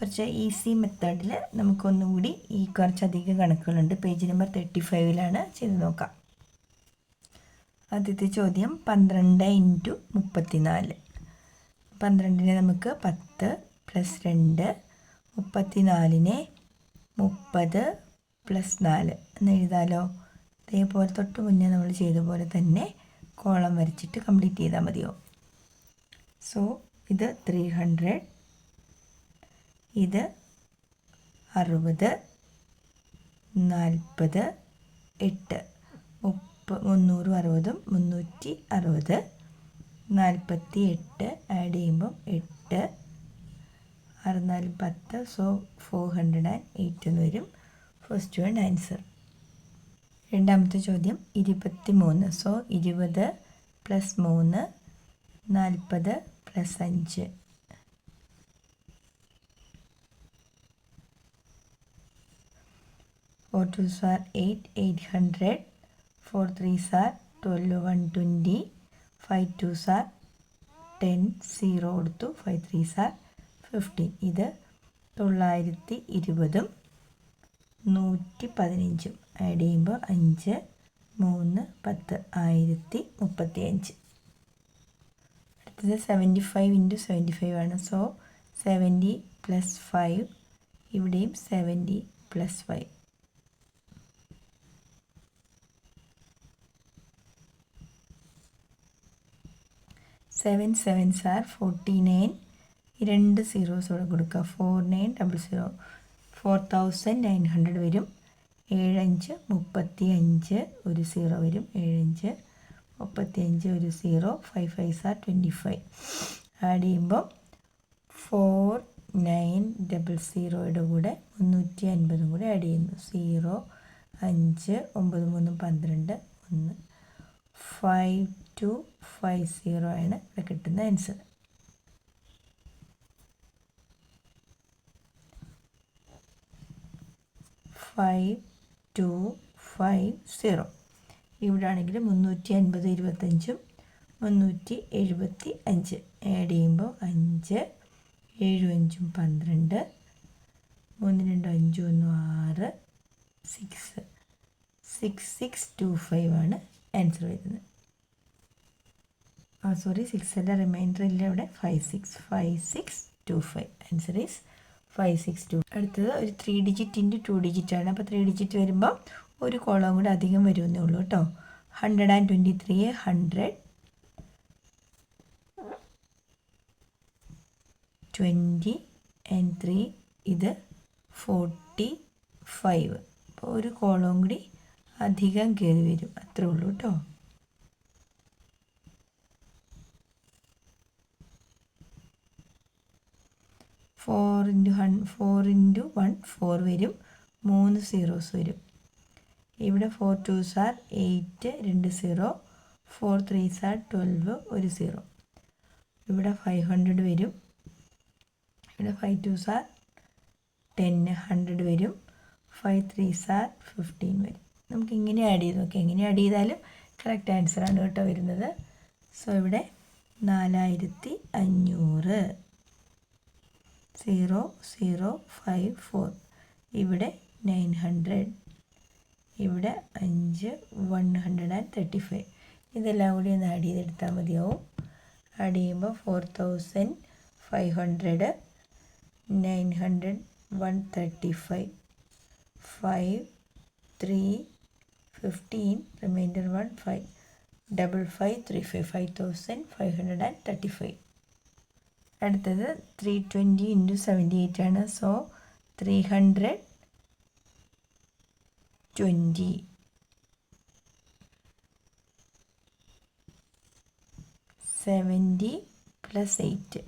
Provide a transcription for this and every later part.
കുറച്ച് ഈസി മെത്തേഡിൽ നമുക്കൊന്നുകൂടി ഈ കുറച്ചധികം കണക്കുകളുണ്ട്. പേജ് നമ്പർ 35 ചെയ്ത് നോക്കാം. ആദ്യത്തെ ചോദ്യം 12 × 34. 12നെ നമുക്ക് 10 + 2, 34നെ 30 + 4 എന്ന് എഴുതാലോ. അതേപോലെ തൊട്ട് മുന്നേ നമ്മൾ ചെയ്ത പോലെ തന്നെ കോളം വരച്ചിട്ട് കംപ്ലീറ്റ് ചെയ്താൽ മതിയോ. സോ ഇത് 300, ഇത് 60, 40, 8, 360, 360, 48 ആഡ് ചെയ്യുമ്പം 8, 6 4 10, സോ 408 എന്ന് വരും. First one answer. രണ്ടാമത്തെ ചോദ്യം 23. So 20 + 3, 40 + 5. 4 2s are 8, 800. 4 3s are 12, 120. 5 2s are 10, 0 കൊടുത്തു. 5 3s are 15. ഇത് 920 115 ആഡ് ചെയ്യുമ്പോൾ 5 3 10 1035. അടുത്തത് 75 × 75 ആണ്. സോ 70 + 5, ഇവിടെയും 70 + 5. 7 7s are 49. 2 zeros ഇവിടെ കൊടുക്കുക. 4900, 4900 വരും. 7 5 35, ഒരു 0 വരും. 7 5 35, ഒരു 0. 5 5s are 25. ആഡ് ചെയ്യുമ്പോൾ 4900യുടെ കൂടെ 350 കൂടെ ആഡ് ചെയ്യുന്നു. 0 5 9 3 12 1 5250 ആണ് ഇവിടെ കിട്ടുന്ന ആൻസർ. ഫൈവ് 5250. ഇവിടെ ആണെങ്കിൽ 350 25 375 ആഡ് ചെയ്യുമ്പോൾ 5 7 5 12 3 2 5 1 6 6 6625 ആണ് ആൻസർ വരുന്നത്. സോറി 6ൻ്റെ റിമൈൻഡർ ഇല്ല ഇവിടെ. 5625. Answer is 562. അടുത്തത് ഒരു 3 ഡിജിറ്റ് × 2 ഡിജിറ്റ് ആണ്. അപ്പോൾ 3 ഡിജിറ്റ് വരുമ്പോൾ ഒരു കോളം കൂടെ അധികം വരുമെന്നേ ഉള്ളൂ കേട്ടോ. 123 100, 20 and 3 ഇത് 45. അപ്പോൾ ഒരു കോളം കൂടി അധികം കയറി വരും, അത്രേ ഉള്ളൂ കേട്ടോ. 4 × 1 4 വരും. 3 zeros വരും. ഇവിടെ 4 2s are 8, 2 0. 4 3s are 12, ഒരു 0. ഇവിടെ 500 വരും. ഇവിടെ 5 2s are 10, 100 വരും. 5 3s are 15 വരും. നമുക്ക് ഇങ്ങനെ ആഡ് ചെയ്ത് നോക്കാം. എങ്ങനെ ആഡ് ചെയ്താലും കറക്റ്റ് ആൻസറാണ് കേട്ടോ വരുന്നത്. സോ ഇവിടെ 4500, 0054. ഇവിടെ 900, ഇവിടെ 5 135. ഇതെല്ലാം കൂടി ഒന്ന് ആഡ് ചെയ്തെടുത്താൽ മതിയാവും. ആഡ് ചെയ്യുമ്പോൾ 4500, 900 135, 5 3 15, റിമൈൻഡർ 1 5 5535, 5535. അടുത്തത് 320 × 78 ആണ്. സോ 320, 70 + 8.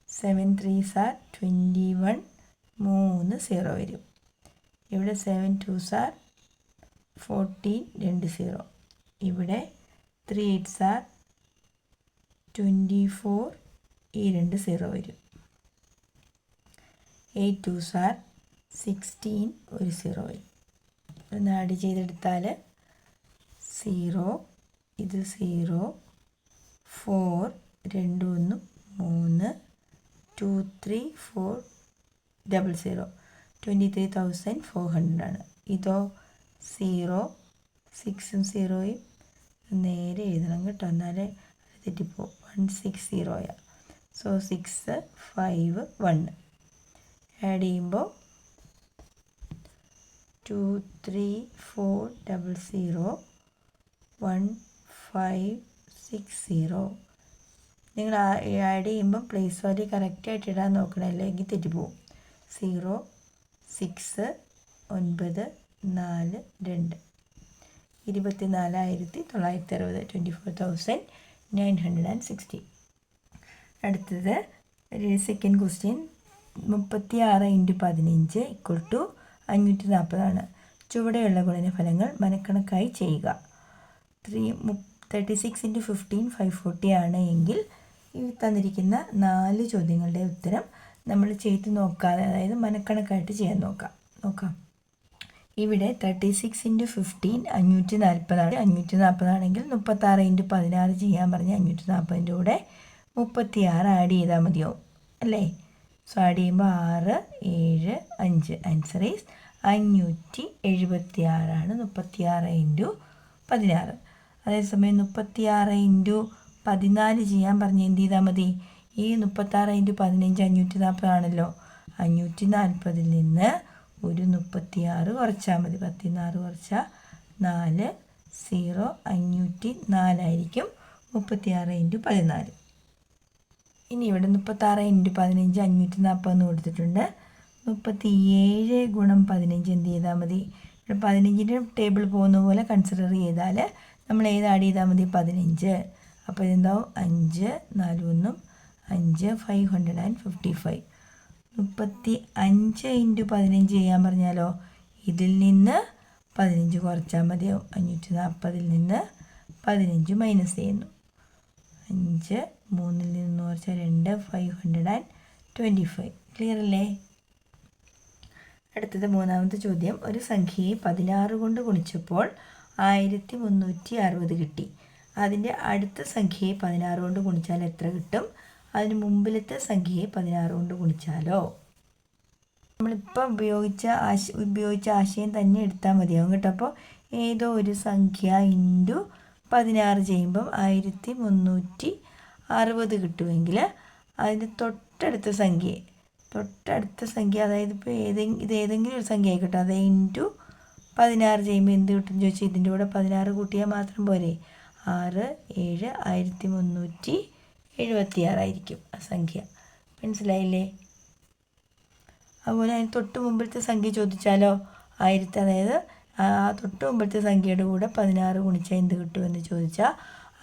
7 3s are 21, 3 0 വരും. ഇവിടെ 7 2s are 14, 2 0. ഇവിടെ 3 8s are 24, ഈ 2 0 വരും. 8 2s are 16, ഒരു 0 വരും. ഒന്ന് ആഡ് ചെയ്തെടുത്താൽ 0 ഇത് 0, 4, 2 1 3, 2 3 4 00, 23,400 ആണ്. ഇതോ 0, 6ഉം 0യും നേരെ എഴുതണം കേട്ടോ, എന്നാലേ തെറ്റിപ്പോവും. 160. സോ 6 5 1 ആഡ് ചെയ്യുമ്പോൾ 2 3 4 00 1 5 6 0. നിങ്ങൾ ആഡ് ചെയ്യുമ്പം പ്ലേസ് വാല്യൂ കറക്റ്റായിട്ട് ഇടാൻ നോക്കണം, അല്ലെങ്കിൽ തെറ്റിപ്പോവും. 0 6 9 4 2 24,960, 24,960. അടുത്തത് ഒരു സെക്കൻഡ് ക്വസ്റ്റ്യൻ. 36 × 15 = 540 ചുവടെയുള്ള ഗുണനഫലങ്ങൾ മനക്കണക്കായി ചെയ്യുക. 36 × 15 540 ആണ് എങ്കിൽ ഈ തന്നിരിക്കുന്ന 4 ചോദ്യങ്ങളുടെ ഉത്തരം നമ്മൾ ചെയ്ത് നോക്കാതെ, അതായത് മനക്കണക്കായിട്ട് ചെയ്യാൻ നോക്കാം. ഇവിടെ 36 × 15 540 ആണ്. 540 ആണെങ്കിൽ 36 × 16 ചെയ്യാൻ പറഞ്ഞ് 540ൻ്റെ കൂടെ 36 ആഡ് ചെയ്താൽ മതിയാവും അല്ലേ? സോ ആഡ് ചെയ്യുമ്പോൾ 6 7 5, ആൻസർ ഈസ് 576 ആണ്. 36 × 16. അതേസമയം 36 × 14 ചെയ്യാൻ പറഞ്ഞ് എന്ത് ചെയ്താൽ മതി? ഈ 36 × 15 540 ആണല്ലോ, 540ൽ നിന്ന് ഒരു 36 കുറച്ചാൽ മതി. 16 കുറച്ചാൽ 4 0 504 ആയിരിക്കും 36 × 14. ഇനി ഇവിടെ 36 × 15 540 എന്ന് കൊടുത്തിട്ടുണ്ട്. 37 × 15 എന്ത് ചെയ്താൽ മതി? ഇവിടെ 15ൻ്റെ ടേബിൾ പോകുന്ന പോലെ കൺസിഡർ ചെയ്താൽ നമ്മൾ ഏത് ആഡ് ചെയ്താൽ മതി? 15. അപ്പോൾ ഇതെന്താവും? 5 4 1 5 555. 35 × 15 ചെയ്യാൻ പറഞ്ഞാലോ, ഇതിൽ നിന്ന് 15 കുറച്ചാൽ മതിയാവും. 540ൽ നിന്ന് 15 മൈനസ് ചെയ്യുന്നു. 5 3ൽ നിന്ന് കുറച്ചാൽ 2 525. ക്ലിയർ അല്ലേ? അടുത്തത് മൂന്നാമത്തെ ചോദ്യം. ഒരു സംഖ്യയെ 16 കൊണ്ട് ഗുണിച്ചപ്പോൾ 1360 കിട്ടി. അതിൻ്റെ അടുത്ത സംഖ്യയെ 16 കൊണ്ട് ഗുണിച്ചാൽ എത്ര കിട്ടും? അതിന് മുമ്പിലത്തെ സംഖ്യയെ 16 കൊണ്ട് ഗുണിച്ചാലോ? നമ്മളിപ്പോൾ ഉപയോഗിച്ച ആശയം തന്നെ എടുത്താൽ മതിയാവും കേട്ടോ. അപ്പോൾ ഏതോ ഒരു സംഖ്യ ഇൻറ്റു 16 ചെയ്യുമ്പം 1360 കിട്ടുമെങ്കിൽ അതിൻ്റെ തൊട്ടടുത്ത സംഖ്യ, അതായത് ഇപ്പോൾ ഇത് ഏതെങ്കിലും ഒരു സംഖ്യ ആയിക്കോട്ടെ, അത് ഇൻറ്റു 16 ചെയ്യുമ്പോൾ എന്ത് കിട്ടും ചോദിച്ചാൽ ഇതിൻ്റെ കൂടെ 16 കൂട്ടിയാൽ മാത്രം പോരെ? 6 7 1376 ആയിരിക്കും ആ സംഖ്യ. മനസ്സിലായില്ലേ? അതുപോലെ അതിന് തൊട്ട് മുമ്പിലത്തെ സംഖ്യ ചോദിച്ചാലോ, അതായത് ആ തൊട്ട് മുമ്പിലത്തെ സംഖ്യയുടെ കൂടെ 16 ഗുണിച്ചാൽ എന്ത് കിട്ടുമെന്ന് ചോദിച്ചാൽ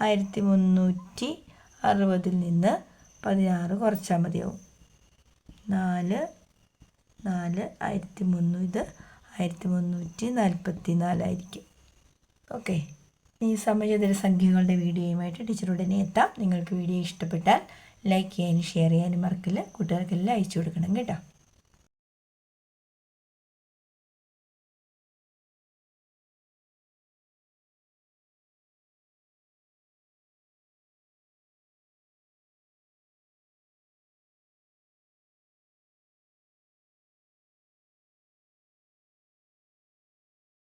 1360ൽ നിന്ന് 16 കുറച്ചാൽ മതിയാവും. 4 4 1300, ഇത് 1344 ആയിരിക്കും. ഓക്കെ, ഈ സമചതുര സംഖ്യകളുടെ വീഡിയോയുമായിട്ട് ടീച്ചർ ഉടനെ എത്താം. നിങ്ങൾക്ക് വീഡിയോ ഇഷ്ടപ്പെട്ടാൽ ലൈക്ക് ചെയ്യാനും ഷെയർ ചെയ്യാനും മറക്കില്ല. കൂട്ടുകാർക്കെല്ലാം അയച്ചു കൊടുക്കണം കേട്ടോ.